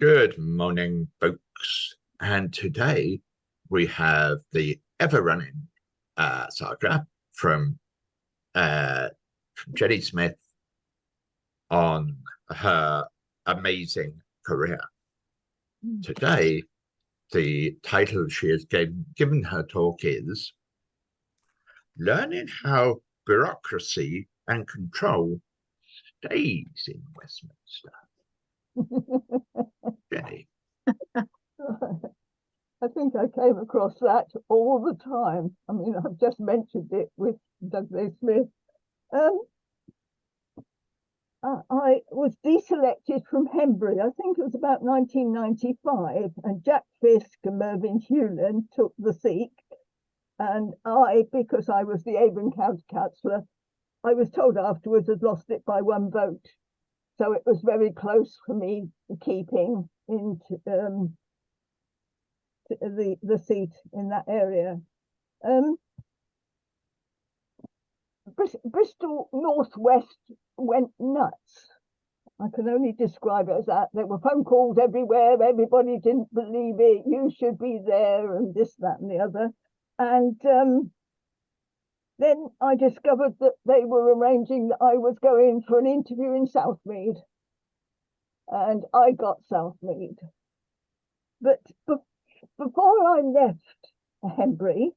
Good morning, folks. And today we have the ever-running saga uh, from Jenny Smith on her amazing career. Today, the title she has given her talk is Learning How Bureaucracy and Control Stays in Westminster. Jenny. I think I came across that all the time. I mean, I've just mentioned it with Douglas Smith. I was deselected from Henbury. I think it was about 1995, and Jack Fisk and Mervyn Hewland took the seat. And I, because I was the Avon County councillor, I was told afterwards had lost it by one vote. So it was very close for me keeping into the seat in that area. Bristol Northwest went nuts. I can only describe it as that. There were phone calls everywhere. Everybody didn't believe it. You should be there, and this, that, and the other. And then I discovered that they were arranging that I was going for an interview in Southmead. And I got Southmead. But before I left Henbury,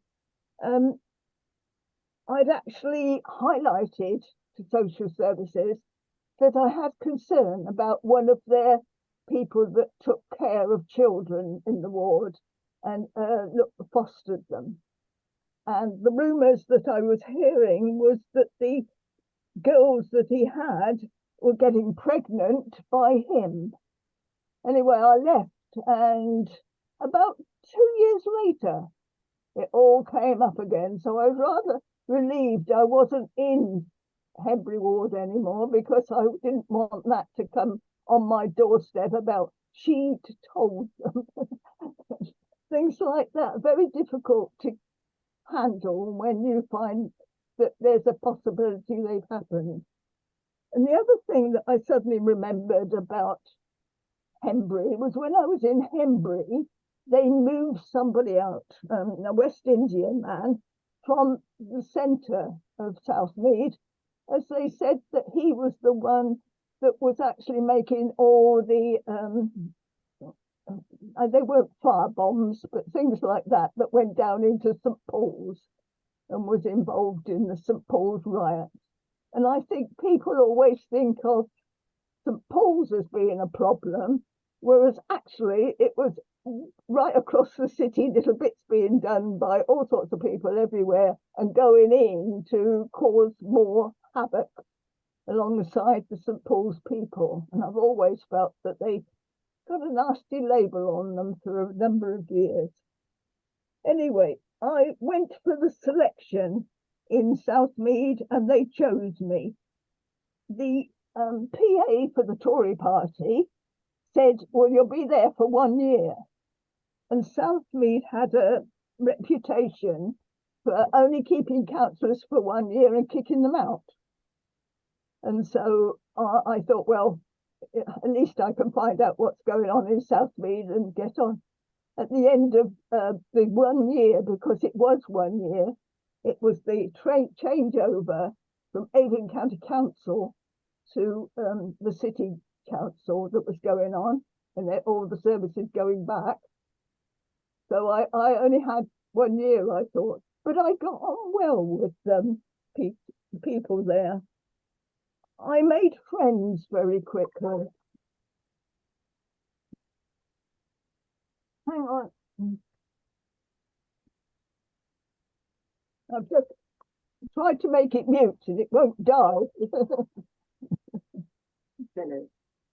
I'd actually highlighted to social services that I had concern about one of their people that took care of children in the ward and fostered them. And the rumours that I was hearing was that the girls that he had were getting pregnant by him. Anyway, I left, and about 2 years later, it all came up again. So I was rather relieved I wasn't in Henbury Ward anymore, because I didn't want that to come on my doorstep about she'd told them. Things like that are very difficult to handle when you find that there's a possibility they've happened. And the other thing that I suddenly remembered about Henbury was when I was in Henbury, they moved somebody out, a West Indian man, from the centre of Southmead, as they said that he was the one that was actually making all the, they weren't fire bombs, but things like that went down into St. Paul's and was involved in the St. Paul's riots. And I think people always think of St. Paul's as being a problem, whereas actually it was right across the city, little bits being done by all sorts of people everywhere and going in to cause more havoc alongside the St. Paul's people. And I've always felt that they got a nasty label on them for a number of years. Anyway, I went for the selection in Southmead and they chose me. The PA for the Tory party said, well, you'll be there for 1 year. And Southmead had a reputation for only keeping councillors for 1 year and kicking them out. And so I thought, well, at least I can find out what's going on in Southmead and get on. At the end of the 1 year, because it was 1 year, it was the changeover from Avon County Council to the City Council that was going on, and all the services going back. So I only had 1 year, I thought, but I got on well with people there. I made friends very quickly. Hang on. I've just tried to make it mute and it won't die. Hello.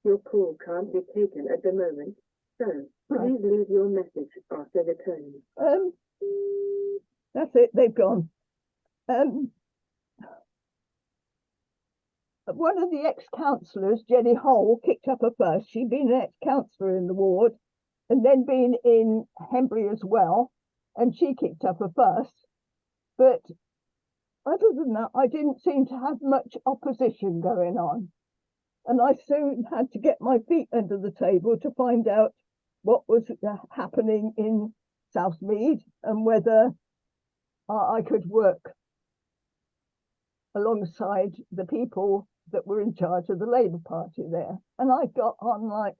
Your call can't be taken at the moment, so please leave your message after the tone. That's it, they've gone. One of the ex-councillors, Jenny Hole, kicked up a fuss. She'd been an ex-councillor in the ward and then been in Henbury as well, and she kicked up a fuss. But other than that, I didn't seem to have much opposition going on. And I soon had to get my feet under the table to find out what was happening in Southmead and whether I could work alongside the people that were in charge of the Labour Party there. And I got on like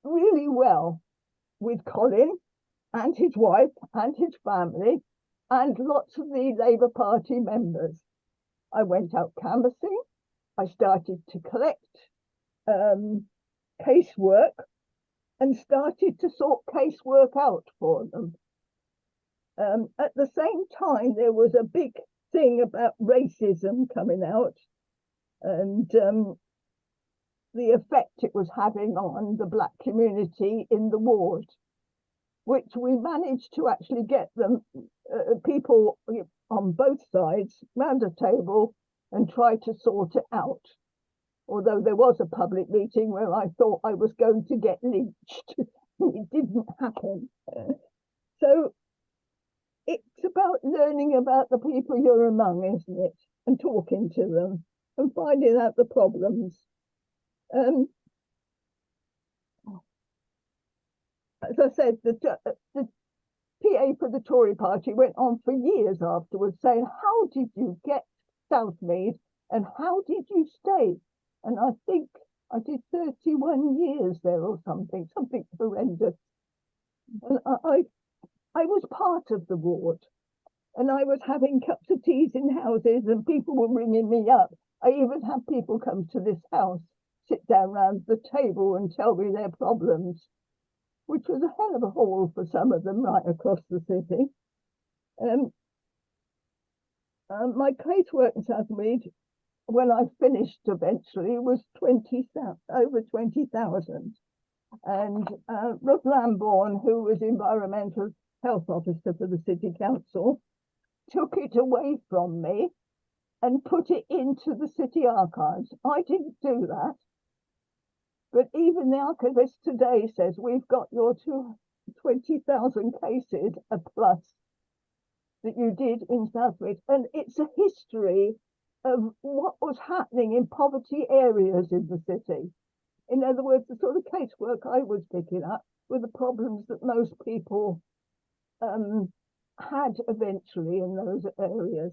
really well with Colin and his wife and his family and lots of the Labour Party members. I went out canvassing. I started to collect casework and started to sort casework out for them. At the same time, there was a big thing about racism coming out and the effect it was having on the black community in the ward, which we managed to actually get them, people on both sides, round a table and try to sort it out. Although there was a public meeting where I thought I was going to get lynched. It didn't happen. So it's about learning about the people you're among, isn't it? And talking to them and finding out the problems. As I said, the PA for the Tory party went on for years afterwards saying, how did you get Southmead and how did you stay? And I think I did 31 years there or something horrendous. And I was part of the ward and I was having cups of teas in houses and people were ringing me up. I even had people come to this house, sit down round the table and tell me their problems, which was a hell of a haul for some of them right across the city. My casework in Southmead, when I finished eventually, was over 20,000. And Ruth Lambourne, who was environmental health officer for the city council, took it away from me and put it into the city archives. I didn't do that. But even the archivist today says, we've got your 20,000 cases a plus that you did in Southmead. And it's a history of what was happening in poverty areas in the city. In other words, the sort of casework I was picking up were the problems that most people had eventually in those areas.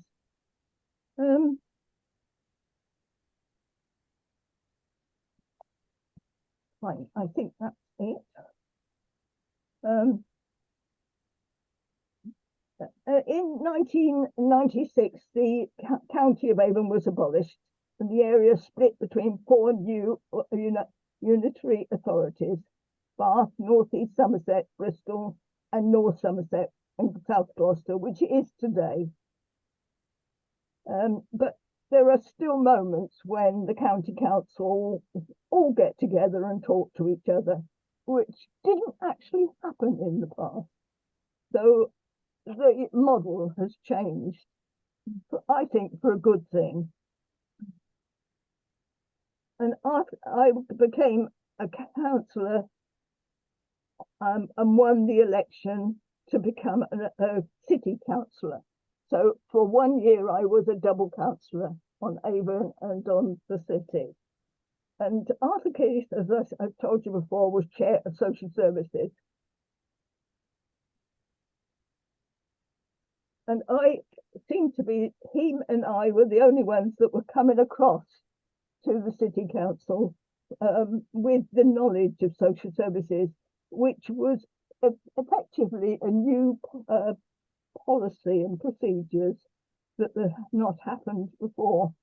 Right, I think that's it. In 1996, the County of Avon was abolished and the area split between 4 new unitary authorities: Bath, North East Somerset, Bristol, and North Somerset and South Gloucester, which it is today. But there are still moments when the county council all get together and talk to each other, which didn't actually happen in the past. So the model has changed, I think, for a good thing. And after I became a councillor and won the election to become a city councillor. So for 1 year, I was a double councillor on Avon and on the city. And Arthur Keith, as I've told you before, was chair of social services. And I seemed to be, him and I were the only ones that were coming across to the city council with the knowledge of social services, which was effectively a new policy and procedures that have not happened before.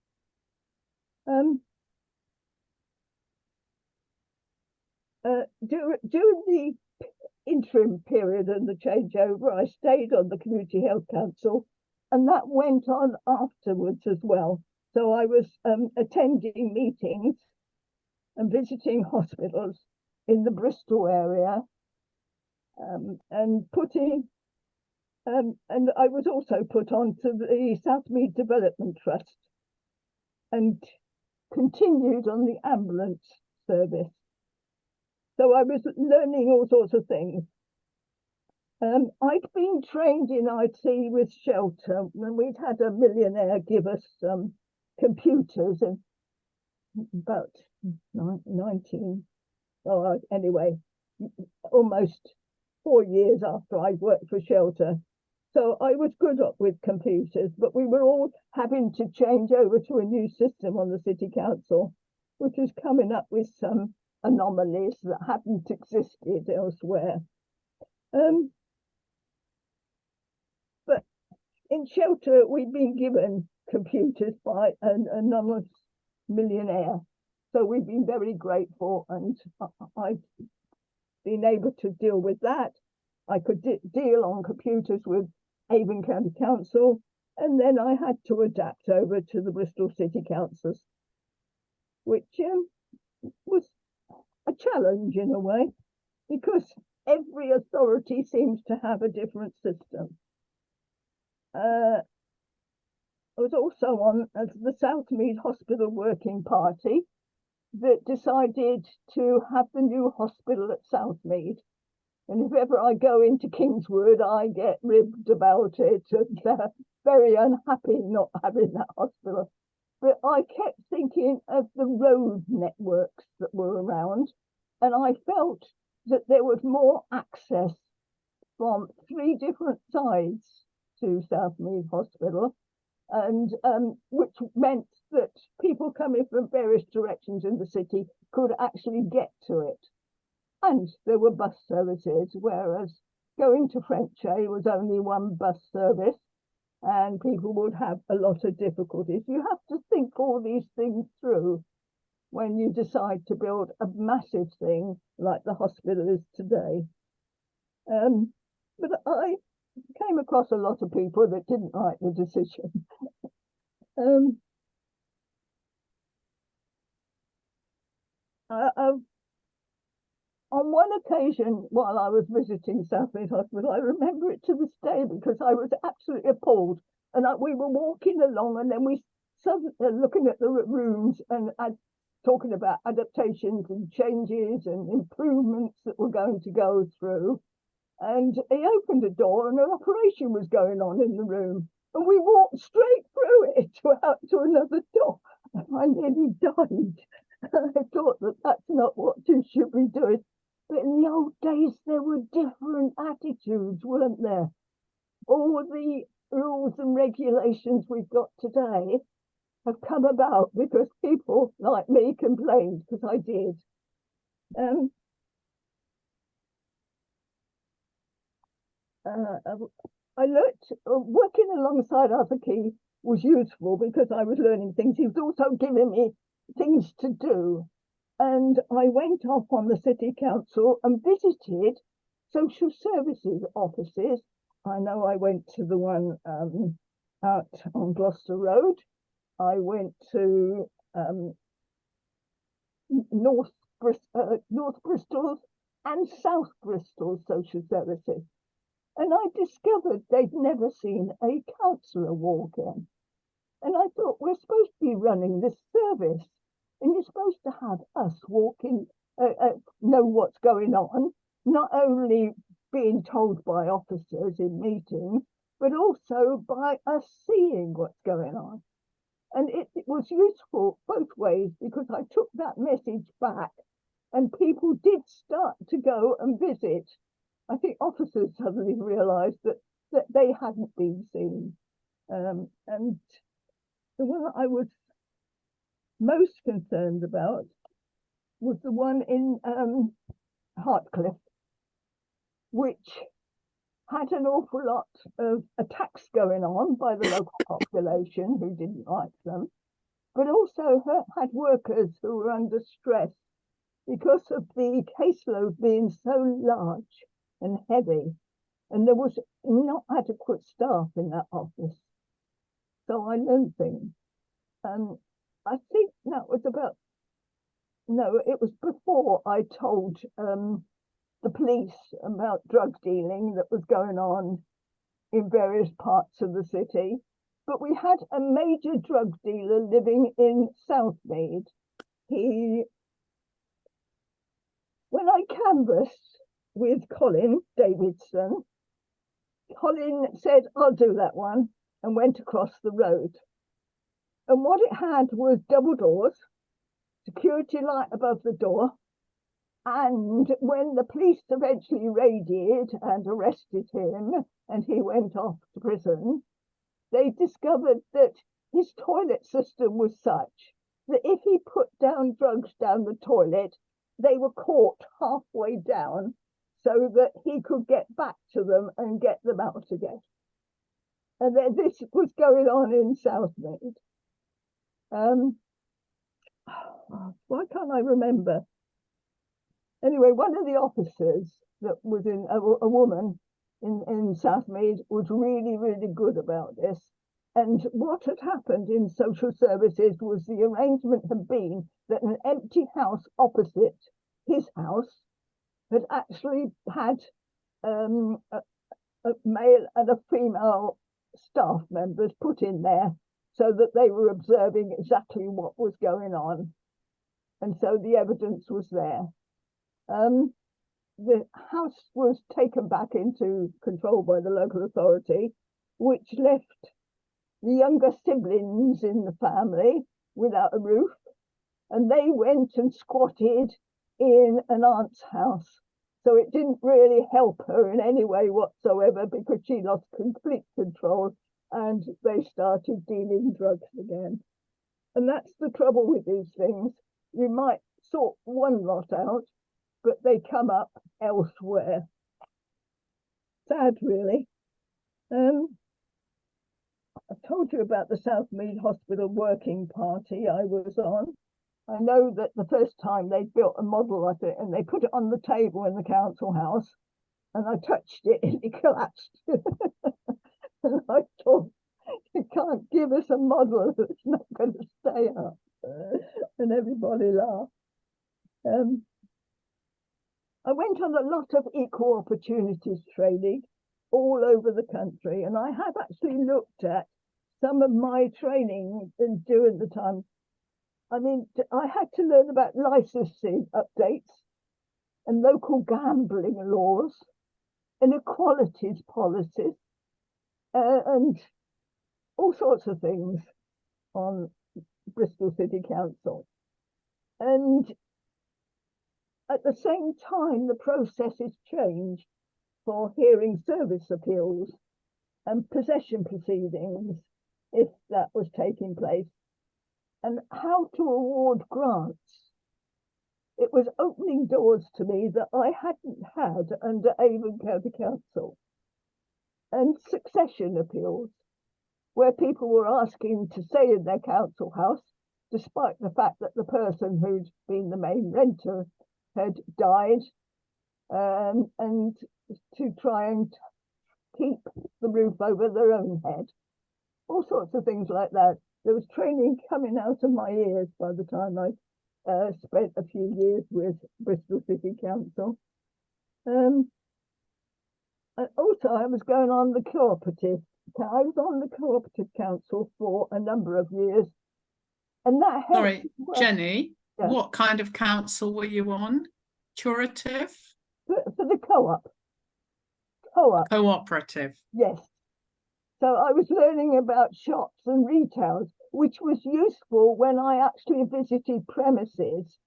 During the interim period and the changeover, I stayed on the Community Health Council, and that went on afterwards as well. So I was attending meetings and visiting hospitals in the Bristol area, and putting, and I was also put on to the Southmead Development Trust and continued on the ambulance service. So I was learning all sorts of things. I'd been trained in IT with Shelter, and we'd had a millionaire give us some computers, and about 19, anyway, almost 4 years after I worked for Shelter. So I was good with computers, but we were all having to change over to a new system on the city council, which was coming up with some anomalies that hadn't existed elsewhere. But in Shelter, we'd been given computers by an anonymous millionaire. So we've been very grateful, and I've been able to deal with that. I could deal on computers with Avon County Council, and then I had to adapt over to the Bristol City Councils, which was a challenge in a way, because every authority seems to have a different system. I was also on the Southmead Hospital Working Party that decided to have the new hospital at Southmead. And if ever I go into Kingswood, I get ribbed about it, and they're very unhappy not having that hospital. But I kept thinking of the road networks that were around, and I felt that there was more access from 3 different sides to Southmead Hospital, and which meant that people coming from various directions in the city could actually get to it. And there were bus services, whereas going to Frenchay was only one bus service, and people would have a lot of difficulties. You have to think all these things through when you decide to build a massive thing like the hospital is today. But I came across a lot of people that didn't like the decision. On one occasion, while I was visiting Southmead Hospital, I remember it to this day because I was absolutely appalled. And we were walking along, and then we suddenly looking at the rooms and talking about adaptations and changes and improvements that were going to go through. And he opened a door, and an operation was going on in the room. And we walked straight through it out to another door. And I nearly died. I thought that that's not what you should be doing. But in the old days, there were different attitudes, weren't there? All the rules and regulations we've got today have come about because people like me complained, because I did. I learned working alongside Arthur Key was useful because I was learning things. He was also giving me things to do. And I went off on the city council and visited social services offices. I know I went to the one out on Gloucester Road. I went to North Bristol and South Bristol social services. And I discovered they'd never seen a councillor walk in. And I thought, we're supposed to be running this service, and you're supposed to have us walking, know what's going on, not only being told by officers in meetings, but also by us seeing what's going on. And it was useful both ways, because I took that message back, and people did start to go and visit. I think officers suddenly realised that they hadn't been seen. And the one I was most concerned about was the one in Hartcliffe, which had an awful lot of attacks going on by the local population who didn't like them, but also had workers who were under stress because of the caseload being so large and heavy, and there was not adequate staff in that office. So I learned things. I think that was it was before I told the police about drug dealing that was going on in various parts of the city. But we had a major drug dealer living in Southmead. When I canvassed with Colin Davidson, Colin said, I'll do that one, and went across the road. And what it had was double doors, security light above the door. And when the police eventually raided and arrested him and he went off to prison, they discovered that his toilet system was such that if he put down drugs down the toilet, they were caught halfway down so that he could get back to them and get them out again. And then this was going on in Southmead. Why can't I remember? Anyway, one of the officers that was in a woman in Southmead was really, really good about this. And what had happened in social services was the arrangement had been that an empty house opposite his house had actually had a male and a female staff members put in there so that they were observing exactly what was going on. And so the evidence was there. The house was taken back into control by the local authority, which left the younger siblings in the family without a roof, and they went and squatted in an aunt's house. So it didn't really help her in any way whatsoever because she lost complete control and they started dealing drugs again. And that's the trouble with these things. You might sort one lot out, but they come up elsewhere. Sad, really. I told you about the Southmead Hospital working party I was on. I know that the first time they built a model of it and they put it on the table in the council house and I touched it and it collapsed. And I thought, you can't give us a model that's not going to stay up. And everybody laughed. I went on a lot of equal opportunities training all over the country, and I have actually looked at some of my training during the time. I mean, I had to learn about licensing updates and local gambling laws, inequalities policies, and all sorts of things on Bristol City Council. And at the same time, the processes changed for hearing service appeals and possession proceedings, if that was taking place, and how to award grants. It was opening doors to me that I hadn't had under Avon County Council. And succession appeals, where people were asking to stay in their council house, despite the fact that the person who'd been the main renter had died, and to try and keep the roof over their own head. All sorts of things like that. There was training coming out of my ears by the time I spent a few years with Bristol City Council. And also, I was going on the cooperative. I was on the cooperative council for a number of years, and that helped. Sorry, Jenny, yeah. What kind of council were you on? Curative? For the co-op. Cooperative. Yes. So I was learning about shops and retails, which was useful when I actually visited premises.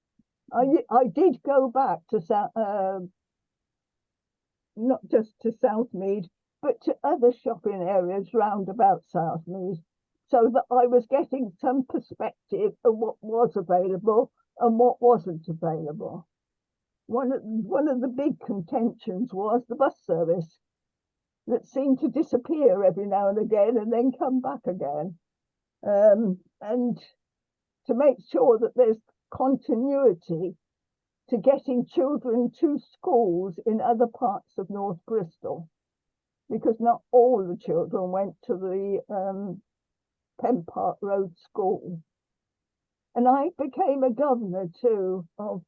I did go back to not just to Southmead, but to other shopping areas round about Southmead, so that I was getting some perspective of what was available and what wasn't available. One of the big contentions was the bus service that seemed to disappear every now and again and then come back again. And to make sure that there's continuity to getting children to schools in other parts of North Bristol, because not all the children went to the Penn Park Road School. And I became a governor too of,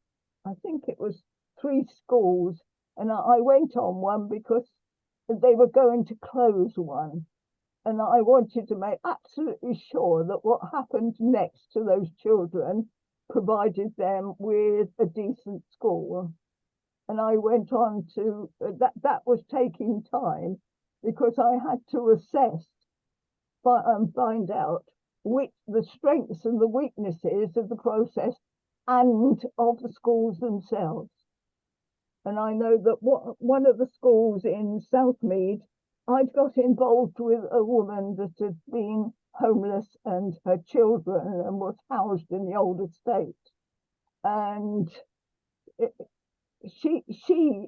I think it was 3 schools, and I went on one because they were going to close one. And I wanted to make absolutely sure that what happened next to those children provided them with a decent school. And I went on to, that was taking time because I had to assess and find out which the strengths and the weaknesses of the process and of the schools themselves. And I know that one of the schools in Southmead, I'd got involved with a woman that had been homeless and her children and was housed in the old estate. And she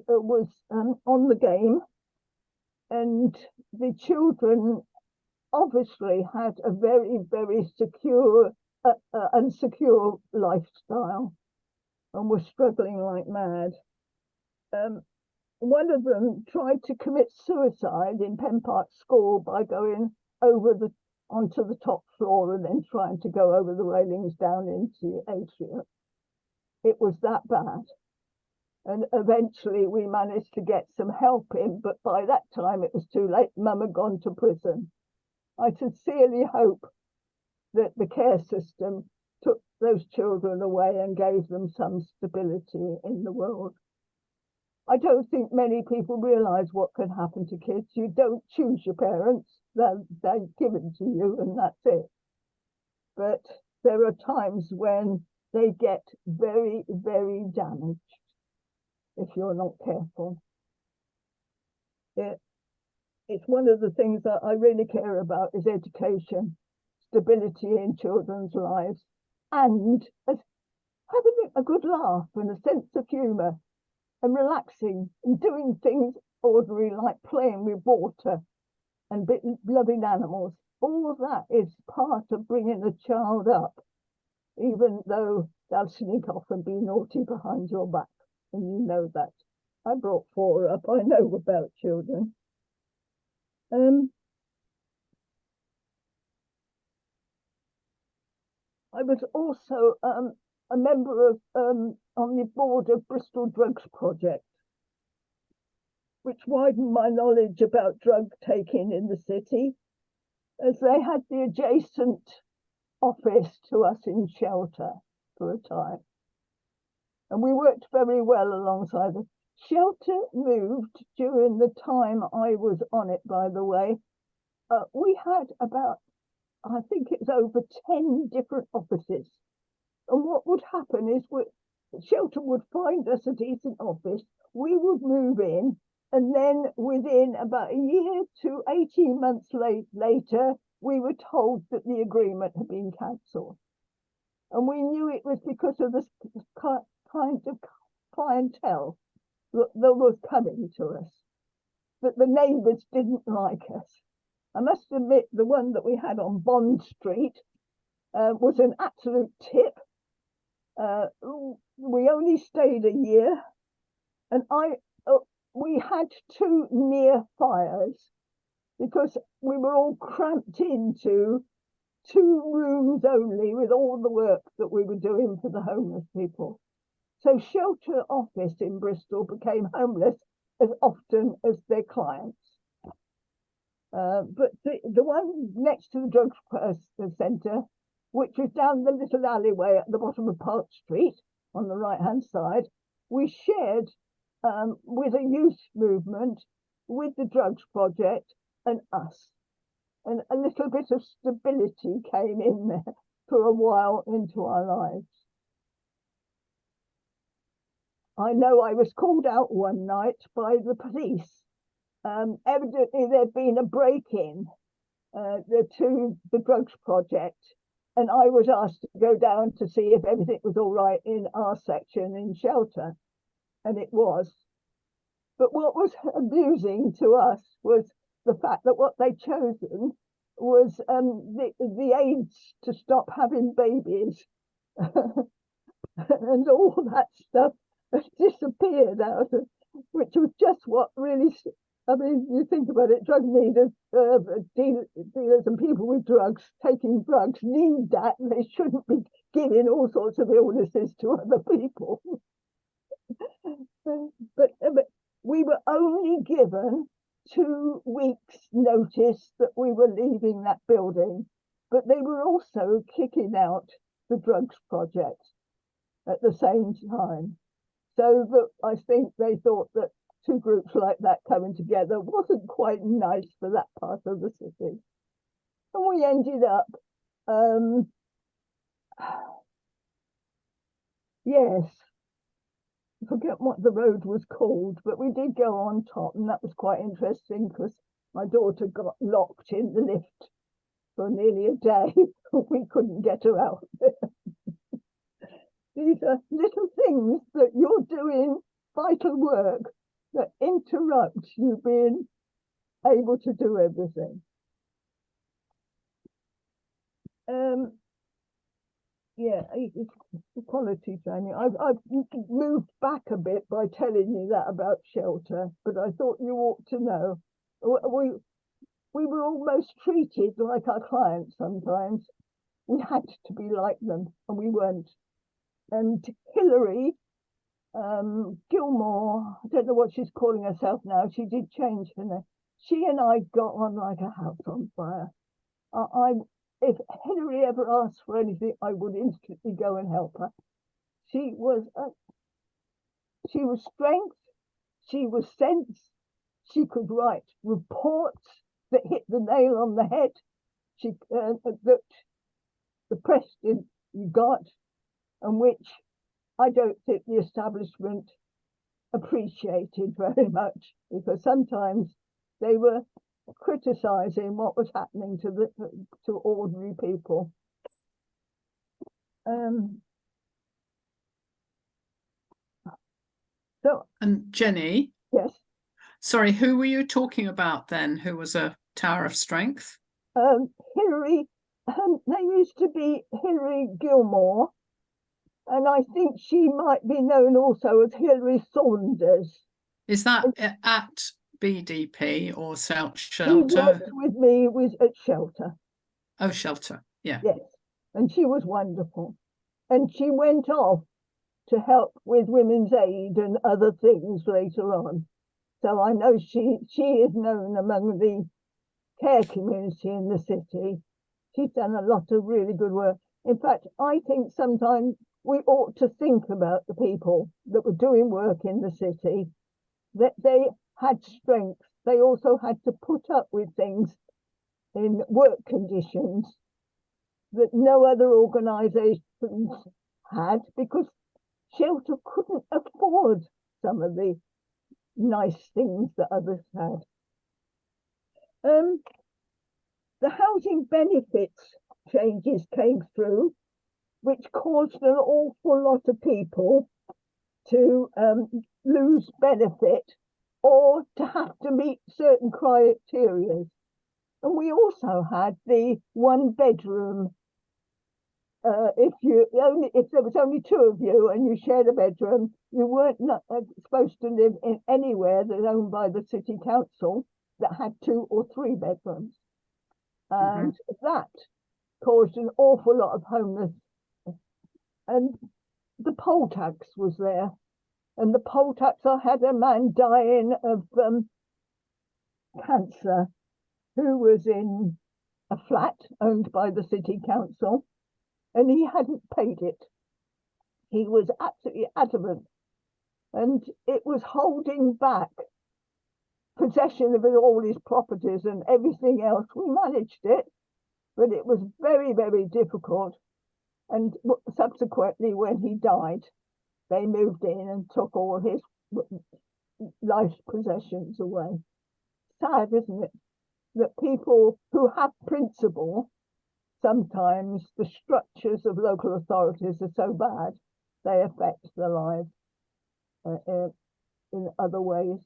was on the game, and the children obviously had a very, very secure and secure lifestyle and were struggling like mad. One of them tried to commit suicide in Penn Park School by going onto the top floor and then trying to go over the railings down into the atrium. It was that bad. And eventually we managed to get some help in, but by that time it was too late. Mum had gone to prison. I sincerely hope that the care system took those children away and gave them some stability in the world. I don't think many people realise what can happen to kids. You don't choose your parents, they're given to you and that's it. But there are times when they get very, very damaged if you're not careful. It's one of the things that I really care about is education, stability in children's lives, and having a good laugh and a sense of humour and relaxing and doing things ordinary like playing with water and loving animals. All of that is part of bringing a child up, even though they'll sneak off and be naughty behind your back. And you know that. I brought 4 up. I know about children. I was also a member of on the board of Bristol Drugs Project, which widened my knowledge about drug taking in the city, as they had the adjacent office to us in Shelter for a time. And we worked very well alongside it. Shelter moved during the time I was on it, by the way. We had about, I think it's over 10 different offices. And what would happen is Shelter would find us a decent office, we would move in, and then within about a year to 18 months later, we were told that the agreement had been cancelled. And we knew it was because of this kind of clientele that was coming to us, that the neighbours didn't like us. I must admit, the one that we had on Bond Street was an absolute tip. We only stayed a year, and we had 2 near fires because we were all cramped into 2 rooms only with all the work that we were doing for the homeless people. So Shelter office in Bristol became homeless as often as their clients. But the one next to the drugs centre, which was down the little alleyway at the bottom of Park Street on the right-hand side, we shared with a youth movement, with the Drugs Project and us. And a little bit of stability came in there for a while into our lives. I know I was called out one night by the police. Evidently there'd been a break-in to the Drugs Project, and I was asked to go down to see if everything was all right in our section in Shelter, and it was. But what was amusing to us was the fact that what they'd chosen was the aids to stop having babies and all that stuff disappeared out of, which was just what really, I mean, you think about it, drug needers, dealers and people with drugs, taking drugs, need that. They shouldn't be giving all sorts of illnesses to other people. But we were only given 2 weeks notice that we were leaving that building, but they were also kicking out the Drugs Project at the same time. So that I think they thought that 2 groups like that coming together wasn't quite nice for that part of the city. And we ended up Yes. I forget what the road was called, but we did go on top, and that was quite interesting because my daughter got locked in the lift for nearly a day. We couldn't get her out. These are little things that you're doing vital work that interrupt you being able to do everything. Yeah, equality training. I've moved back a bit by telling you that about shelter, but I thought you ought to know. We were almost treated like our clients sometimes. We had to be like them, and we weren't. And Hillary Gilmore, I don't know what she's calling herself now. She did change her name. She and I got on like a house on fire. If Hillary ever asked for anything, I would instantly go and help her. She was strength. She was sense. She could write reports that hit the nail on the head. That the press got, and which I don't think the establishment appreciated very much, because sometimes they were criticizing what was happening to ordinary people. And Jenny? Yes. Sorry, who were you talking about then? Who was a tower of strength? Hillary. There used to be Hillary Gilmore, and I think she might be known also as Hillary Saunders. Is that at BDP or Shelter? She worked with me at Shelter. Oh, Shelter, yeah. Yes, and she was wonderful. And she went off to help with Women's Aid and other things later on. So I know she is known among the care community in the city. She's done a lot of really good work. In fact, I think sometimes we ought to think about the people that were doing work in the city, that they had strength. They also had to put up with things in work conditions that no other organisations had, because Shelter couldn't afford some of the nice things that others had. The housing benefits changes came through, which caused an awful lot of people to lose benefit or to have to meet certain criteria. And we also had the 1 bedroom. If there was only 2 of you and you shared a bedroom, you weren't supposed to live in anywhere that's owned by the city council that had 2 or 3 bedrooms. And that caused an awful lot of homelessness. And the poll tax was there. And the poll tax, I had a man dying of cancer who was in a flat owned by the city council, and he hadn't paid it. He was absolutely adamant, and it was holding back possession of all his properties and everything else. We managed it, but it was very, very difficult. And subsequently, when he died, they moved in and took all his life's possessions away. Sad, isn't it? That people who have principle, sometimes the structures of local authorities are so bad, they affect their lives in other ways.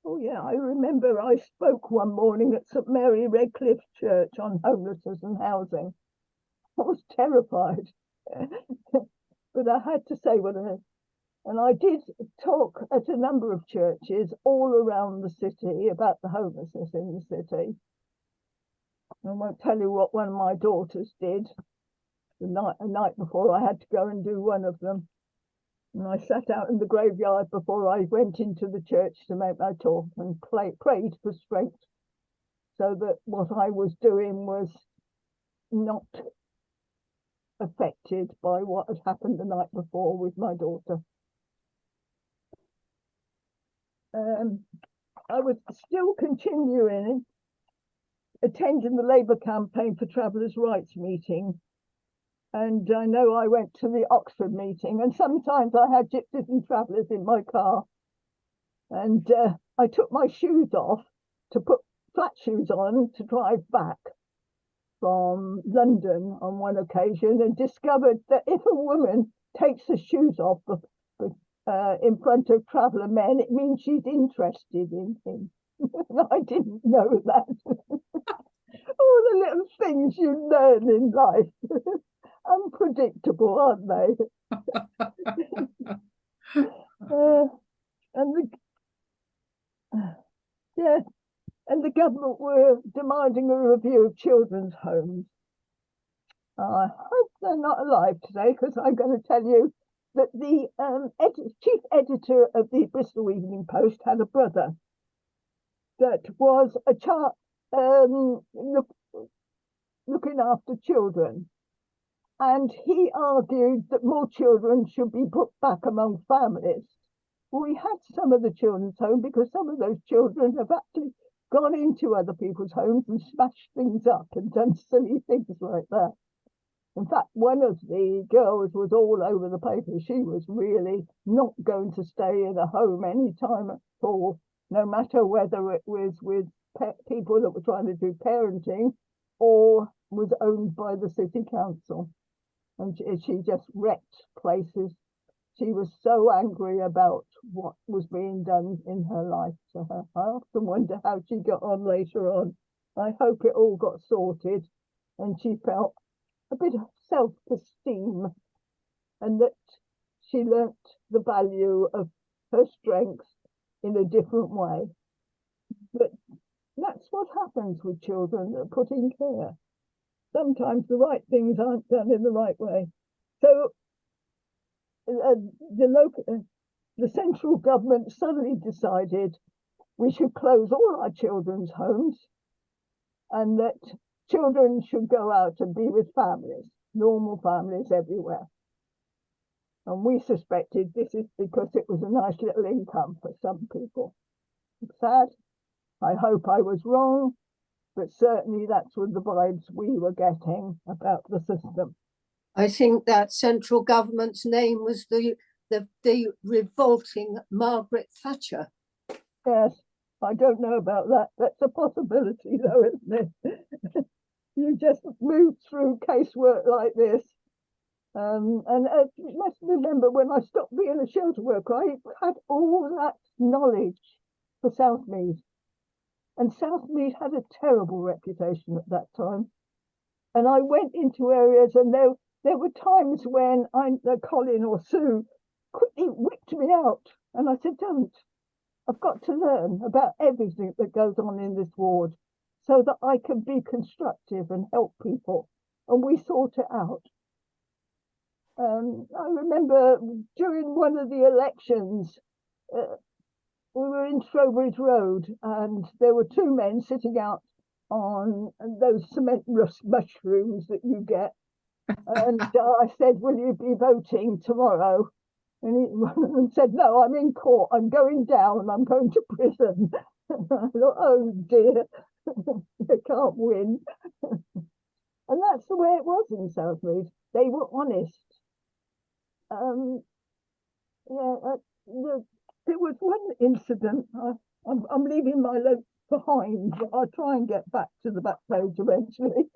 Oh yeah, I remember I spoke one morning at St Mary Redcliffe Church on homelessness and housing. I was terrified, but I had to say what I had. And I did talk at a number of churches all around the city about the homelessness in the city. I won't tell you what one of my daughters did the night before. I had to go and do one of them. And I sat out in the graveyard before I went into the church to make my talk and prayed for strength, so that what I was doing was not affected by what had happened the night before with my daughter. I was still continuing attending the Labour campaign for Travellers' Rights meeting. And I know I went to the Oxford meeting, and sometimes I had gypsies and travellers in my car. And I took my shoes off to put flat shoes on to drive back from London on one occasion, and discovered that if a woman takes her shoes off in front of traveller men, it means she's interested in him. I didn't know that. All the little things you learn in life. Unpredictable, aren't they? And the government were demanding a review of children's homes. I hope they're not alive today, because I'm going to tell you that the chief editor of the Bristol Evening Post had a brother that was a child looking after children. And he argued that more children should be put back among families. We had some of the children's home because some of those children have actually gone into other people's homes and smashed things up and done silly things like that. In fact, one of the girls was all over the paper. She was really not going to stay in a home any time at all, no matter whether it was with people that were trying to do parenting or was owned by the city council. And she just wrecked places. She was so angry about what was being done in her life to her. I often wonder how she got on later on. I hope it all got sorted and she felt a bit of self-esteem, and that she learnt the value of her strengths in a different way. But that's what happens with children that are put in care. Sometimes the right things aren't done in the right way. So the central government suddenly decided we should close all our children's homes, and that children should go out and be with families, normal families everywhere. And we suspected this is because it was a nice little income for some people. It's sad. I hope I was wrong, but certainly that's what the vibes we were getting about the system. I think that central government's name was the revolting Margaret Thatcher. Yes, I don't know about that. That's a possibility, though, isn't it? You just move through casework like this. And you must remember, when I stopped being a shelter worker, I had all that knowledge for Southmead. And Southmead had a terrible reputation at that time. And I went into areas, and there were times when Colin or Sue quickly whipped me out. And I said, don't. I've got to learn about everything that goes on in this ward so that I can be constructive and help people. And we sort it out. I remember during one of the elections, we were in Trowbridge Road, and there were two men sitting out on those cement mushrooms that you get. And I said, will you be voting tomorrow? And he said, no, I'm in court. I'm going down. I'm going to prison. And I thought, oh dear, you can't win. And that's the way it was in Southmead. They were honest. There was one incident. I'm leaving my notes behind, but I'll try and get back to the back page eventually.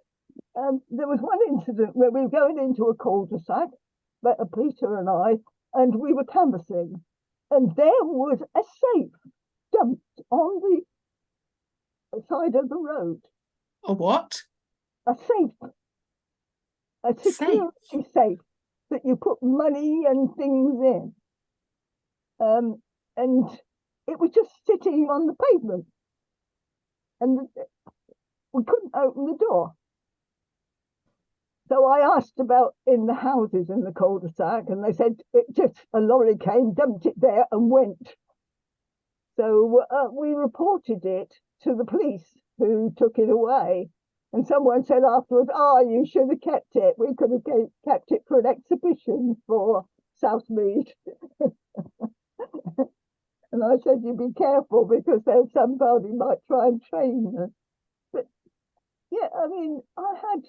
There was one incident where we were going into a cul-de-sac, Peter and I, and we were canvassing, and there was a safe dumped on the side of the road. A what? A safe. A security safe that you put money and things in. And it was just sitting on the pavement. And we couldn't open the door. So I asked about in the houses in the cul-de-sac, and they said it just a lorry came, dumped it there and went. So we reported it to the police, who took it away. And someone said afterwards, you should have kept it. We could have kept it for an exhibition for Southmead. And I said, you be careful because there's somebody might try and train them. But yeah, I mean, I had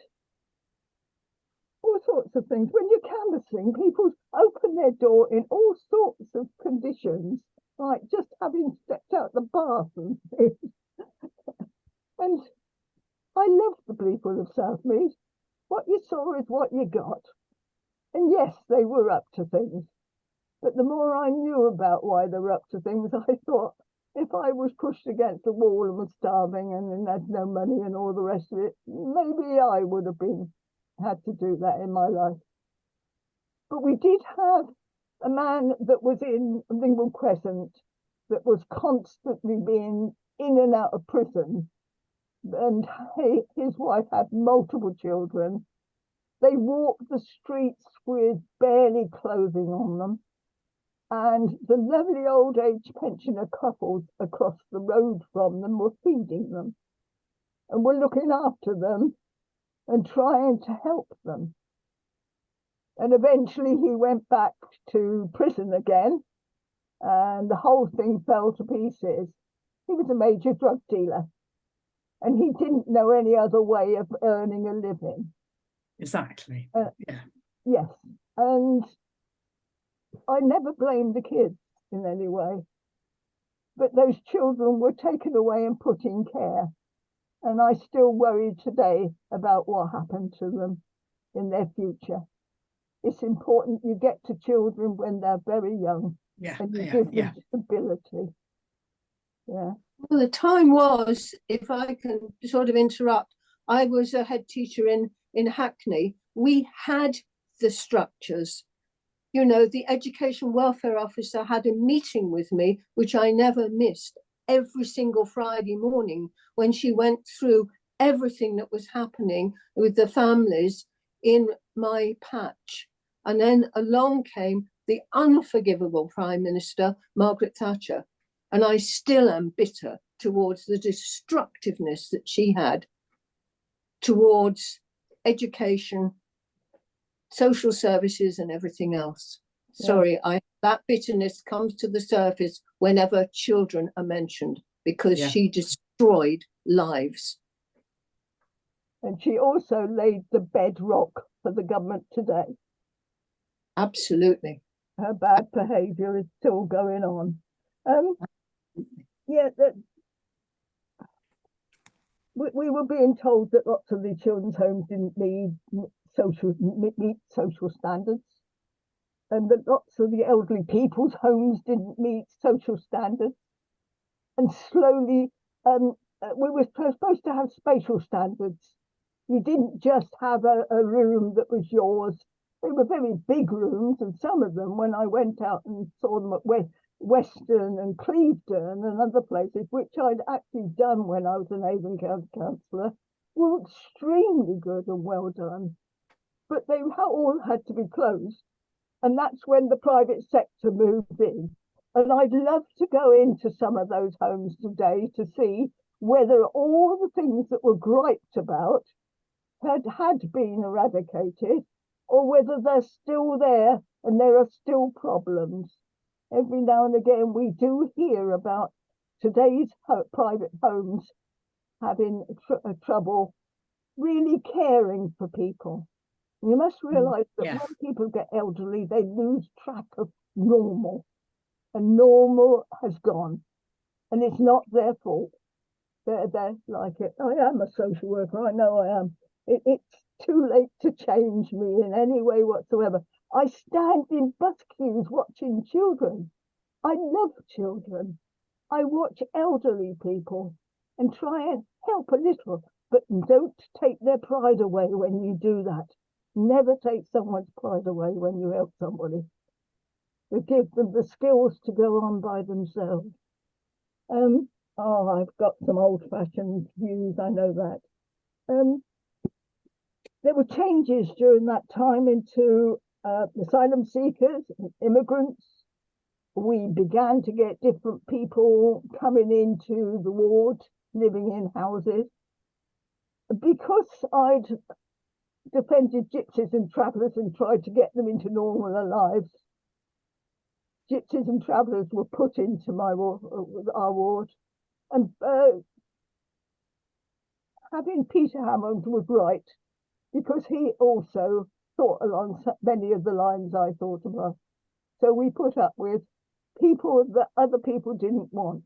all sorts of things. When you're canvassing, people open their door in all sorts of conditions, like just having stepped out the bath and things. And I love the people of Southmead. What you saw is what you got. And yes, they were up to things. But the more I knew about why they were up to things, I thought, if I was pushed against a wall and was starving and then had no money and all the rest of it, maybe I would have had to do that in my life. But we did have a man that was in Lingle Crescent that was constantly being in and out of prison. And his wife had multiple children. They walked the streets with barely clothing on them. And the lovely old age pensioner couples across the road from them were feeding them and were looking after them and trying to help them. And eventually he went back to prison again, and the whole thing fell to pieces. He was a major drug dealer, and he didn't know any other way of earning a living. Exactly. Yeah. Yes. And I never blamed the kids in any way. But those children were taken away and put in care. And I still worry today about what happened to them in their future. It's important you get to children when they're very young, and you give them stability. Yeah. Well, the time was, if I can sort of interrupt, I was a head teacher in Hackney. We had the structures. You know, the education welfare officer had a meeting with me, which I never missed, every single Friday morning when she went through everything that was happening with the families in my patch. And then along came the unforgivable Prime Minister, Margaret Thatcher. And I still am bitter towards the destructiveness that she had towards education, social services and everything else. Sorry, that bitterness comes to the surface whenever children are mentioned, because she destroyed lives. And she also laid the bedrock for the government today. Absolutely. Her bad behaviour is still going on. We were being told that lots of the children's homes didn't meet social standards, and that lots of the elderly people's homes didn't meet social standards. And slowly, we were supposed to have spatial standards. You didn't just have a room that was yours. They were very big rooms, and some of them, when I went out and saw them at Western and Clevedon and other places, which I'd actually done when I was an Avon County councillor, were extremely good and well done. But they all had to be closed. And that's when the private sector moved in. And I'd love to go into some of those homes today to see whether all the things that were griped about had been eradicated, or whether they're still there and there are still problems. Every now and again, we do hear about today's private homes having trouble really caring for people. You must realise that when people get elderly, they lose track of normal, and normal has gone, and it's not their fault. They're like it. I am a social worker. I know I am. It's too late to change me in any way whatsoever. I stand in bus queues watching children. I love children. I watch elderly people and try and help a little, but don't take their pride away when you do that. Never take someone's pride away when you help somebody. You give them the skills to go on by themselves. I've got some old-fashioned views, I know that. There were changes during that time into asylum seekers and immigrants. We began to get different people coming into the ward, living in houses. Because I'd defended gypsies and travellers and tried to get them into normal lives, gypsies and travellers were put into our ward. And having Peter Hammond was right, because he also thought along many of the lines I thought about. So we put up with people that other people didn't want.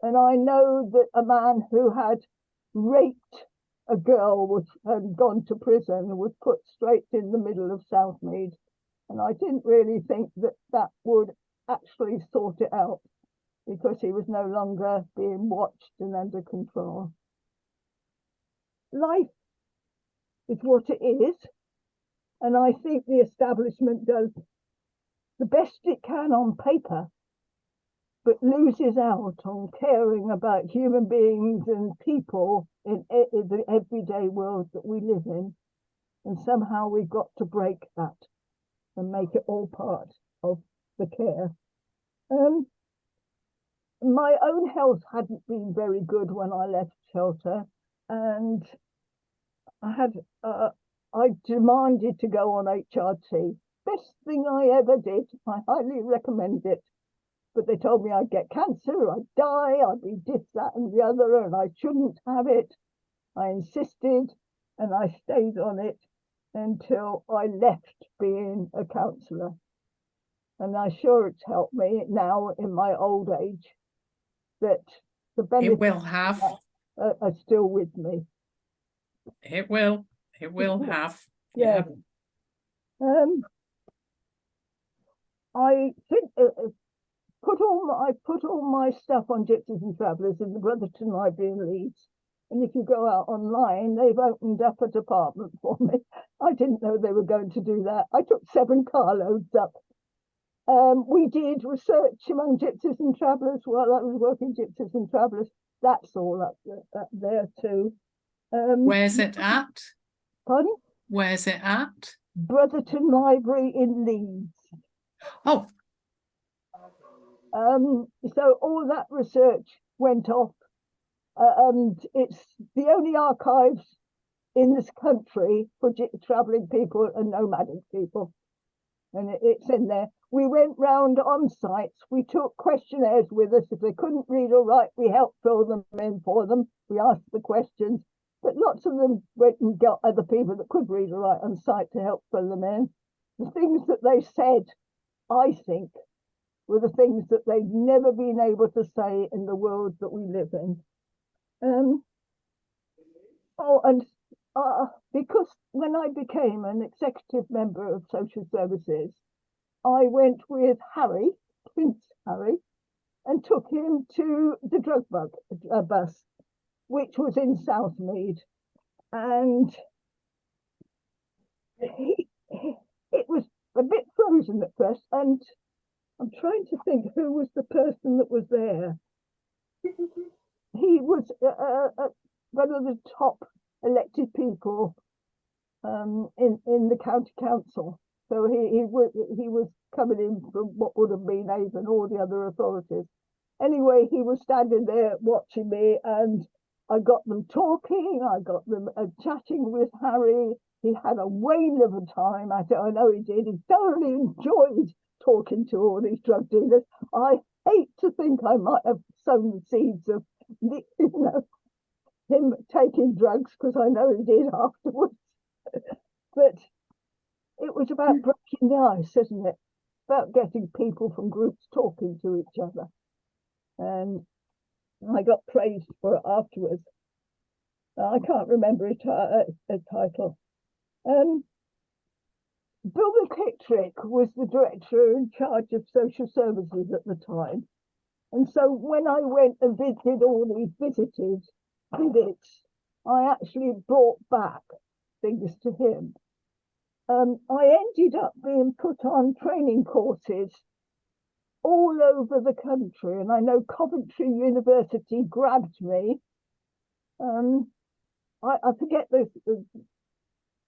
And I know that a man who had raped a girl had gone to prison and was put straight in the middle of Southmead. And I didn't really think that would actually sort it out, because he was no longer being watched and under control. Life is what it is. And I think the establishment does the best it can on paper, but loses out on caring about human beings and people in the everyday world that we live in. And somehow we've got to break that and make it all part of the care. My own health hadn't been very good when I left shelter, and I demanded to go on HRT. Best thing I ever did. I highly recommend it. But they told me I'd get cancer, I'd die, I'd be this, that, and the other, and I shouldn't have it. I insisted, and I stayed on it until I left being a counsellor. And I'm sure it's helped me now in my old age, that the benefits it will have. Are still with me. It will have. Yeah. I think I put all my stuff on Gypsies and Travellers in the Brotherton Library in Leeds. And if you go out online, they've opened up a department for me. I didn't know they were going to do that. I took 7 carloads up. We did research among Gypsies and Travellers while I was working Gypsies and Travellers. That's all up there too. Where's it at? Pardon? Where's it at? Brotherton Library in Leeds. Oh. So all that research went off, and it's the only archives in this country for travelling people and nomadic people, and it's in there. We went round on sites. We took questionnaires with us. If they couldn't read or write, we helped fill them in for them. We asked the questions, but lots of them went and got other people that could read or write on site to help fill them in. The things that they said, I think, were the things that they'd never been able to say in the world that we live in. Because when I became an executive member of social services, I went with Harry, Prince Harry, and took him to the drug bus, which was in Southmead. And it was a bit frozen at first, and I'm trying to think who was the person that was there. He was one of the top elected people in the county council. So he was coming in from what would have been Avon, all the other authorities. Anyway, he was standing there watching me, and I got them talking. I got them chatting with Harry. He had a whale of a time at it. I know he did. He thoroughly enjoyed talking to all these drug dealers. I hate to think I might have sown the seeds of him taking drugs, because I know he did afterwards. But it was about breaking the ice, isn't it? About getting people from groups talking to each other. And I got praised for it afterwards. I can't remember a title. Bill McKittrick was the director in charge of social services at the time. And so when I went and visited all these visits, I actually brought back things to him. I ended up being put on training courses all over the country, and I know Coventry University grabbed me. I forget this.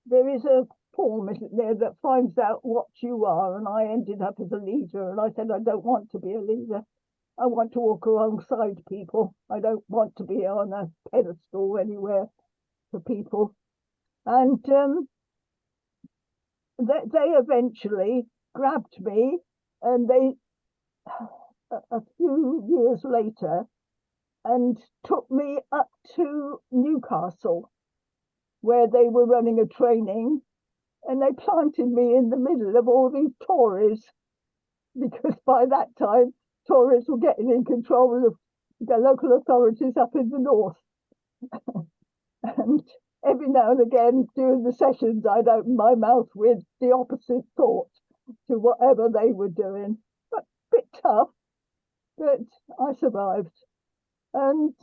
There is a form, isn't there, that finds out what you are, and I ended up as a leader, and I said I don't want to be a leader. I want to walk alongside people. I don't want to be on a pedestal anywhere for people. And they eventually grabbed me And they, a few years later, and took me up to Newcastle, where they were running a training, and they planted me in the middle of all these Tories, because by that time, Tories were getting in control of the local authorities up in the north. And every now and again, during the sessions, I'd open my mouth with the opposite thought to whatever they were doing. But a bit tough, but I survived. And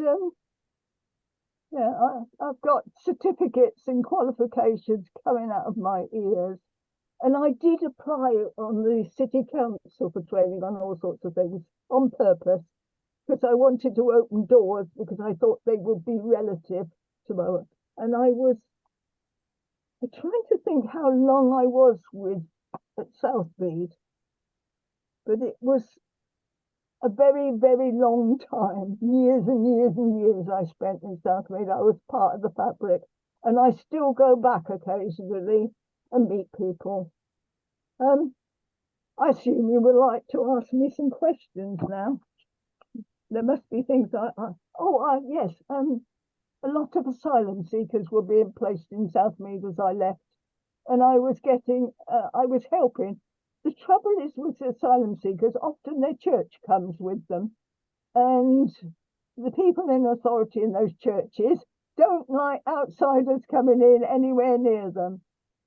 yeah, I've got certificates and qualifications coming out of my ears. And I did apply on the city council for training on all sorts of things on purpose, because I wanted to open doors, because I thought they would be relative to my work. And I was trying to think how long I was with at Southmead, but it was a very, very long time. Years and years and years I spent in Southmead. I was part of the fabric, and I still go back occasionally and meet people. I assume you would like to ask me some questions now. There must be things yes. A lot of asylum seekers were being placed in Southmead as I left, and I was helping. The trouble is with asylum seekers, often their church comes with them, and the people in authority in those churches don't like outsiders coming in anywhere near them.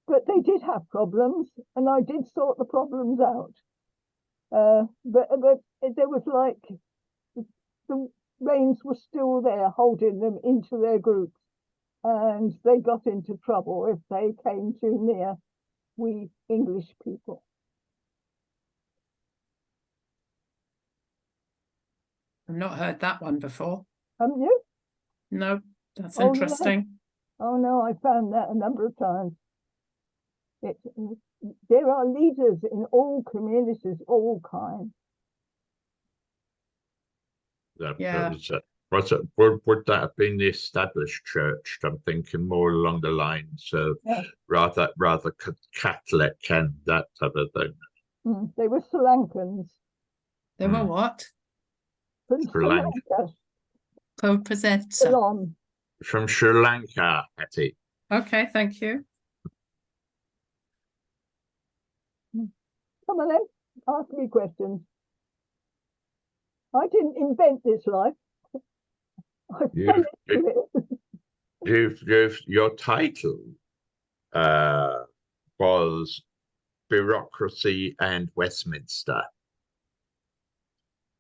But they did have problems, and I did sort the problems out. But there was like, the Rains were still there holding them into their groups, and they got into trouble if they came too near we English people. I've not heard that one before. Haven't you? No, that's Oh, interesting. Yeah. Oh no, I found that a number of times. There are leaders in all communities, all kinds. Yeah. Would that have been the established church? I'm thinking more along the lines of rather Catholic and that type of thing. They were Sri Lankans. They were what? From Sri Lanka. Co-presenter. From Sri Lanka, Hattie. Okay, thank you. Come on then, ask me questions. I didn't invent this life. Your title was Bureaucracy and Westminster.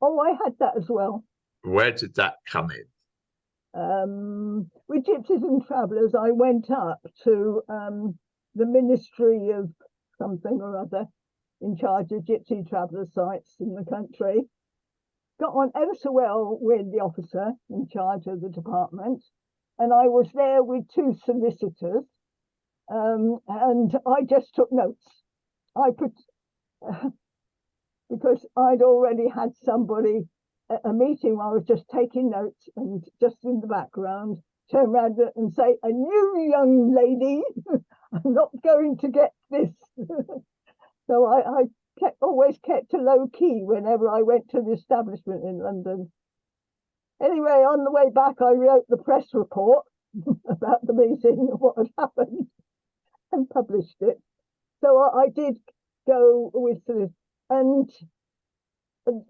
Oh, I had that as well. Where did that come in? With Gypsies and Travellers, I went up to the Ministry of something or other, in charge of gypsy traveller sites in the country. Got on ever so well with the officer in charge of the department, and I was there with two solicitors, and I just took notes. Because I'd already had somebody at a meeting where I was just taking notes, and just in the background, turn around and say, "A new young lady, I'm not going to get this." So I always kept a low key whenever I went to the establishment in London. Anyway, on the way back, I wrote the press report about the meeting and what had happened and published it. So I did go with this. And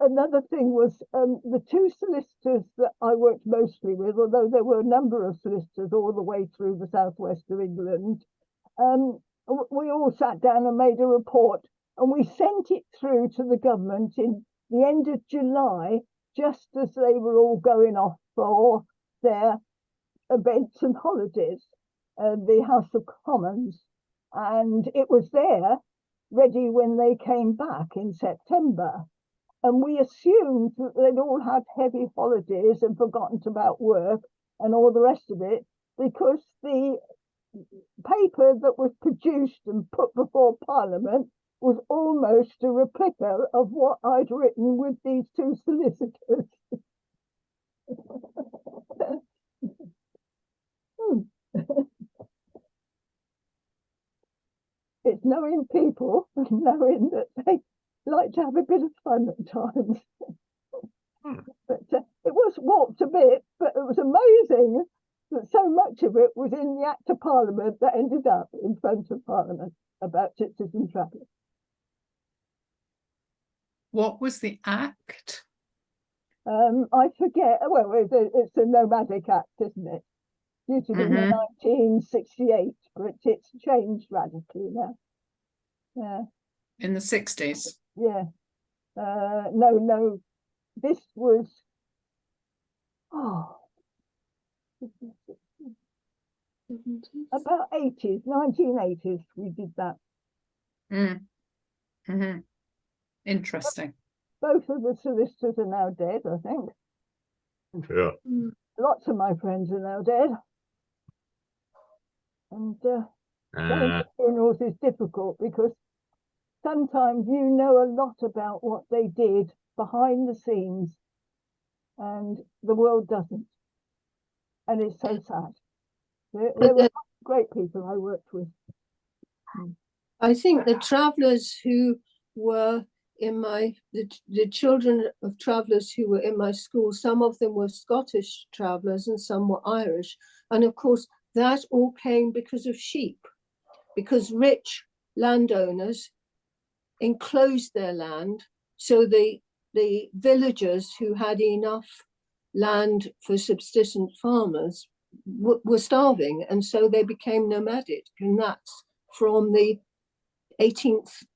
another thing was the two solicitors that I worked mostly with, although there were a number of solicitors all the way through the southwest of England, we all sat down and made a report, and we sent it through to the government in the end of July, just as they were all going off for their events and holidays, the House of Commons. And it was there, ready when they came back in September. And we assumed that they'd all had heavy holidays and forgotten about work and all the rest of it, because the paper that was produced and put before Parliament was almost a replica of what I'd written with these two solicitors. It's knowing people, knowing that like to have a bit of fun at times. But it was warped a bit, but it was amazing that so much of it was in the Act of Parliament that ended up in front of Parliament about gypsies and travellers. What was the act? I forget. Well, it's a nomadic act, isn't it? Used to be in 1968, but it's changed radically now. Yeah. In the 60s? Yeah. No. This was about 80s, 1980s. We did that. Interesting. Both of the solicitors are now dead, I think. Yeah. Lots of my friends are now dead. And going to funerals is difficult because sometimes you know a lot about what they did behind the scenes and the world doesn't. And it's so sad. There were great people I worked with. I think the travellers who were in the children of travellers who were in my school, some of them were Scottish travellers and some were Irish. And of course, that all came because of sheep, because rich landowners enclosed their land, so the villagers who had enough land for subsistence farmers were starving, and so they became nomadic. And that's from the 18th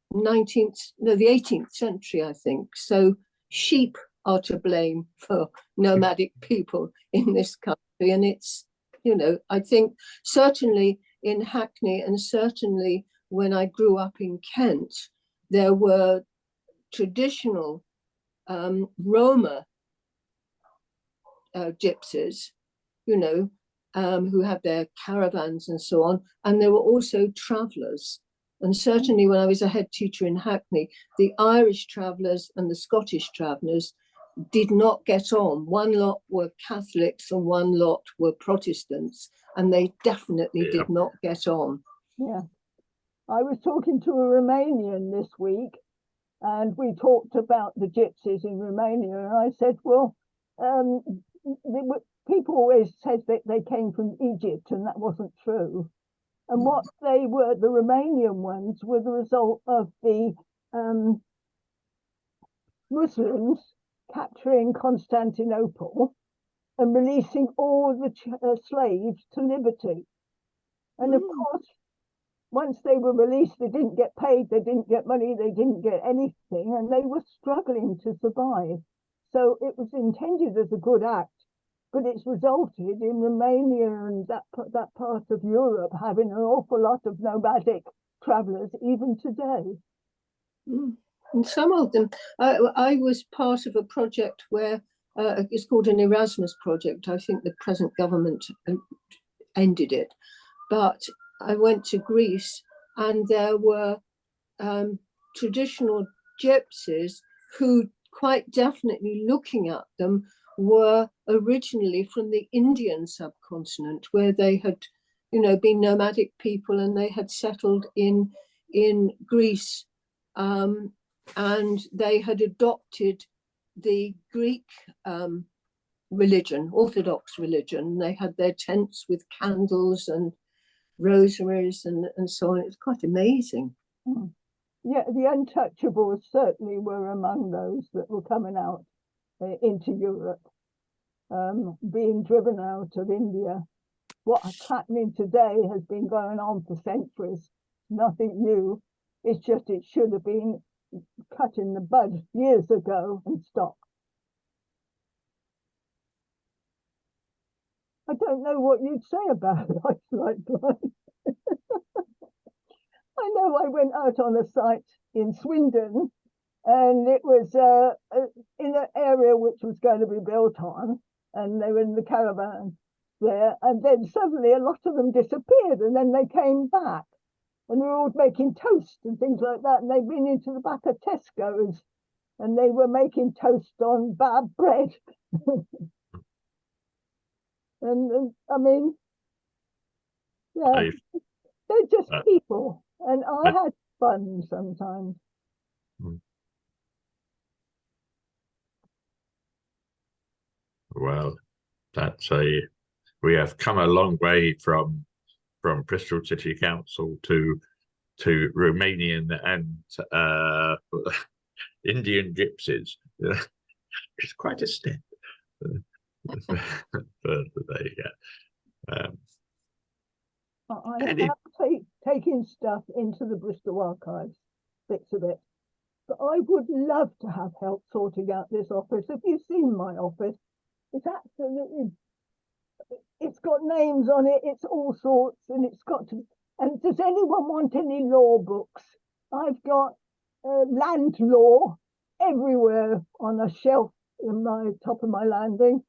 century, I think. So sheep are to blame for nomadic people in this country. And it's, I think certainly in Hackney and certainly when I grew up in Kent, there were traditional Roma gypsies, who had their caravans and so on. And there were also travellers. And certainly when I was a head teacher in Hackney, the Irish travellers and the Scottish travellers did not get on. One lot were Catholics and one lot were Protestants, and they definitely did not get on. Yeah. I was talking to a Romanian this week, and we talked about the gypsies in Romania, and I said, well, people always said that they came from Egypt, and that wasn't true. And what they were, the Romanian ones, were the result of the Muslims capturing Constantinople and releasing all the slaves to liberty. And of course, once they were released, they didn't get paid, they didn't get money, they didn't get anything, and they were struggling to survive. So it was intended as a good act, but it's resulted in Romania and that part of Europe having an awful lot of nomadic travellers even today. And some of them, I was part of a project where it's called an Erasmus project. I think the present government ended it, but I went to Greece and there were traditional gypsies who, quite definitely looking at them, were originally from the Indian subcontinent, where they had, been nomadic people and they had settled in Greece, and they had adopted the Greek religion, Orthodox religion. They had their tents with candles and rosaries and so on. It's quite amazing. Yeah, the untouchables certainly were among those that were coming out into Europe, being driven out of India. What's happening today has been going on for centuries, nothing new. It's just it should have been cut in the bud years ago and stopped. I don't know what you'd say about life like that. I know I went out on a site in Swindon, and it was in an area which was going to be built on, and they were in the caravan there, and then suddenly a lot of them disappeared, and then they came back, and they were all making toast and things like that, and they'd been into the back of Tesco's, and they were making toast on bad bread. and I mean, yeah, they're just people. And I had fun sometimes. Well, we have come a long way from Bristol City Council to Romanian and Indian gypsies. It's quite a step. But there you go. I have taken stuff into the Bristol archives, bits of it. But I would love to have help sorting out this office. If you've seen my office, it's absolutely, it's got names on it, it's all sorts, and it's got to, and does anyone want any law books? I've got land law everywhere on a shelf in my top of my landing.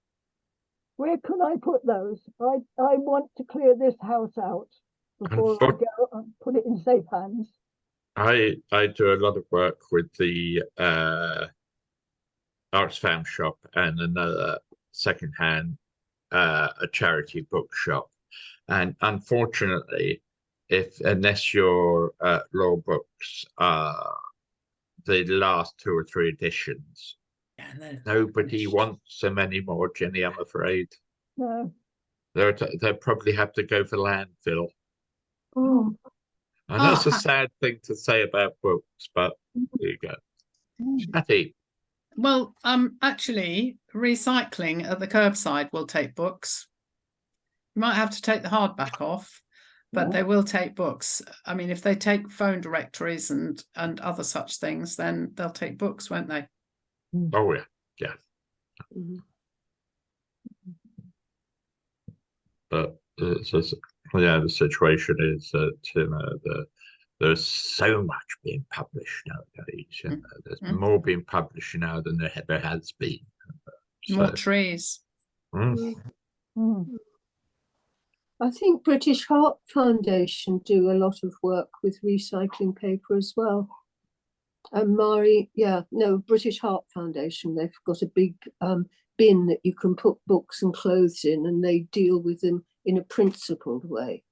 Where can I put those? I want to clear this house out before I go and put it in safe hands. I do a lot of work with the Arts Found shop and another secondhand a charity bookshop, and unfortunately, unless your law books are the last 2 or 3 editions, nobody wants them anymore, Jenny, I'm afraid. No. They'll probably have to go for landfill. Oh. I know it's a sad thing to say about books, but there you go. Patty. Well, actually, recycling at the curbside will take books. You might have to take the hardback off, but they will take books. I mean, if they take phone directories and other such things, then they'll take books, won't they? Oh yeah, yeah. Mm-hmm. But the situation is that there's so much being published nowadays. There's more being published now than there ever has been. More trees. I think British Heart Foundation do a lot of work with recycling paper as well. And British Heart Foundation, they've got a big bin that you can put books and clothes in, and they deal with them in a principled way.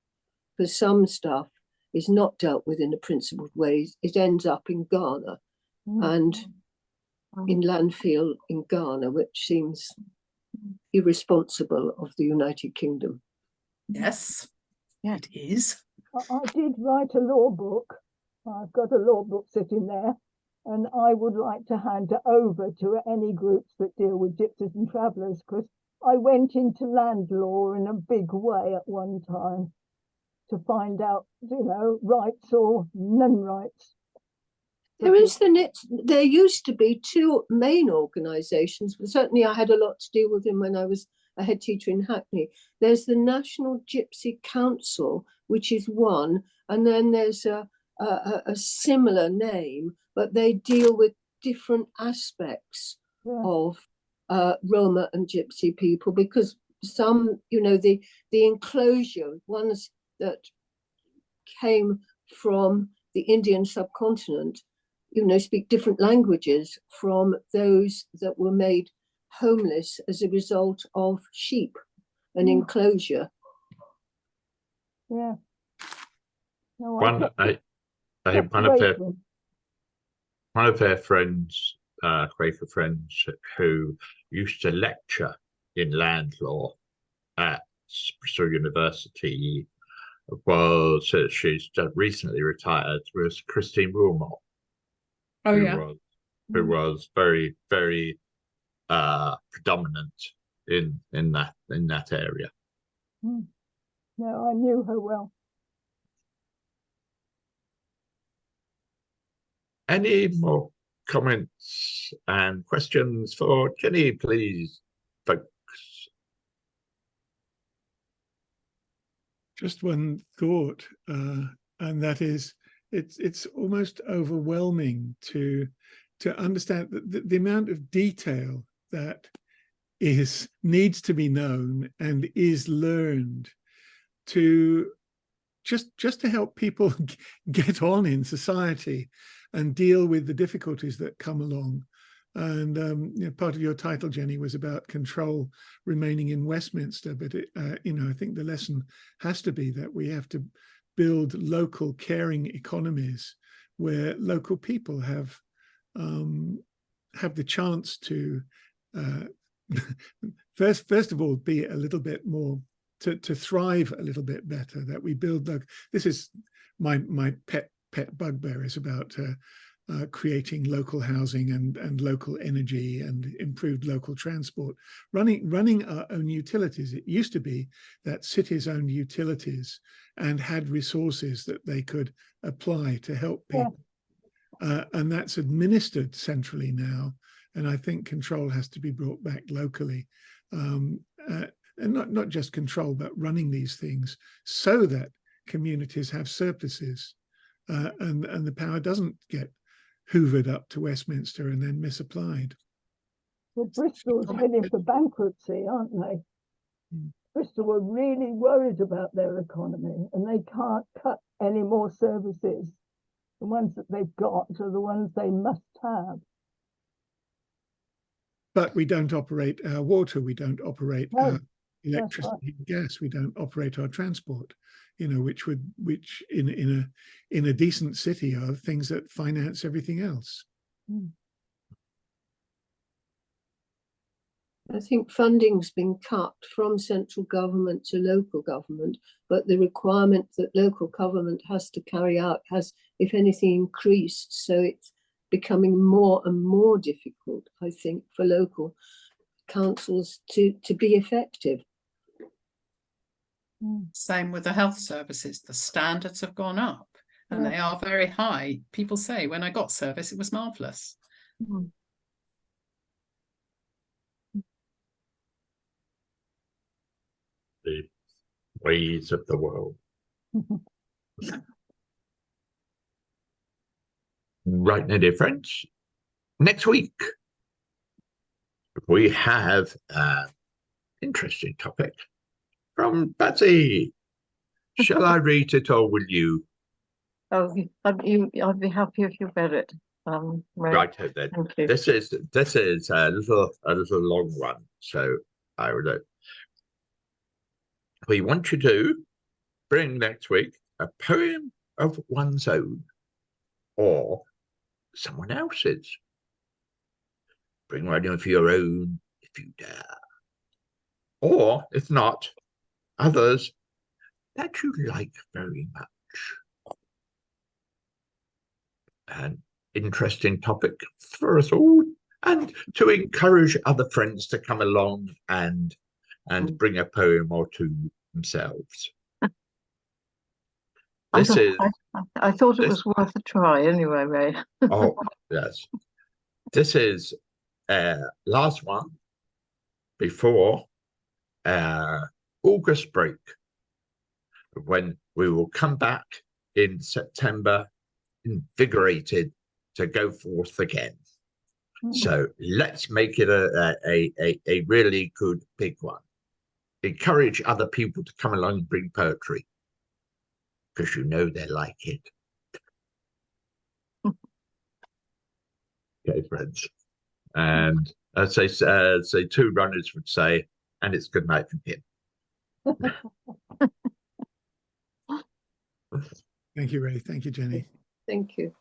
Because some stuff is not dealt with in a principled way. It ends up in Ghana and in landfill in Ghana, which seems irresponsible of the United Kingdom. Yes, it is. I did write a law book. I've got a law book sitting there, and I would like to hand it over to any groups that deal with gypsies and travellers, because I went into land law in a big way at one time to find out, rights or non-rights. There used to be 2 main organisations, but certainly I had a lot to do with them when I was a head teacher in Hackney. There's the National Gypsy Council, which is one, and then there's a similar name, but they deal with different aspects of Roma and Gypsy people, because some, the enclosure ones that came from the Indian subcontinent, speak different languages from those that were made homeless as a result of sheep and enclosure. Yeah. No, one of their friends, Quaker friends, who used to lecture in land law at Bristol University, she's recently retired, was Christine Wilmot. Who was very, very predominant in that area. No, I knew her well. Any more comments and questions for Jenny, please, folks? Just one thought, and that is, it's almost overwhelming to understand the amount of detail that needs to be known and is learned to just to help people get on in society and deal with the difficulties that come along. And part of your title, Jenny, was about control remaining in Westminster, but I think the lesson has to be that we have to build local caring economies where local people have the chance to first of all, be a little bit more to thrive a little bit better. That we build this is my pet bugbear is about creating local housing and local energy and improved local transport. Running our own utilities. It used to be that cities owned utilities and had resources that they could apply to help people. And that's administered centrally now. And I think control has to be brought back locally. And not just control, but running these things so that communities have surpluses and the power doesn't get hoovered up to Westminster and then misapplied. Well, Bristol's heading for bankruptcy, aren't they? Bristol are really worried about their economy and they can't cut any more services. The ones that they've got are the ones they must have. But we don't operate our water, we don't operate our electricity and gas, we don't operate our transport, you know, which in a decent city are things that finance everything else. I think funding's been cut from central government to local government, but the requirement that local government has to carry out has, if anything, increased. So it's becoming more and more difficult, I think, for local councils to be effective. Same with the health services. The standards have gone up and they are very high. People say, when I got service, it was marvellous. The ways of the world. Right, my dear friends, next week we have an interesting topic from Betsy. Shall I read it or will you? Oh, I'd be happy if you read it. Right then. Thank you. This is a little long one, so I will. We want you to bring next week a poem of one's own or someone else's. Bring one of your own if you dare. Or, if not, others that you like very much. An interesting topic for us all, and to encourage other friends to come along and bring a poem or two themselves. I thought it was worth a try anyway, Ray. Oh, yes. This is last one before August break, when we will come back in September invigorated to go forth again. So let's make it a really good big one. Encourage other people to come along and bring poetry, because you know they like it. Okay, friends. And as they say, two runners would say, and it's good night from him. Thank you, Ray. Thank you, Jenny. Thank you.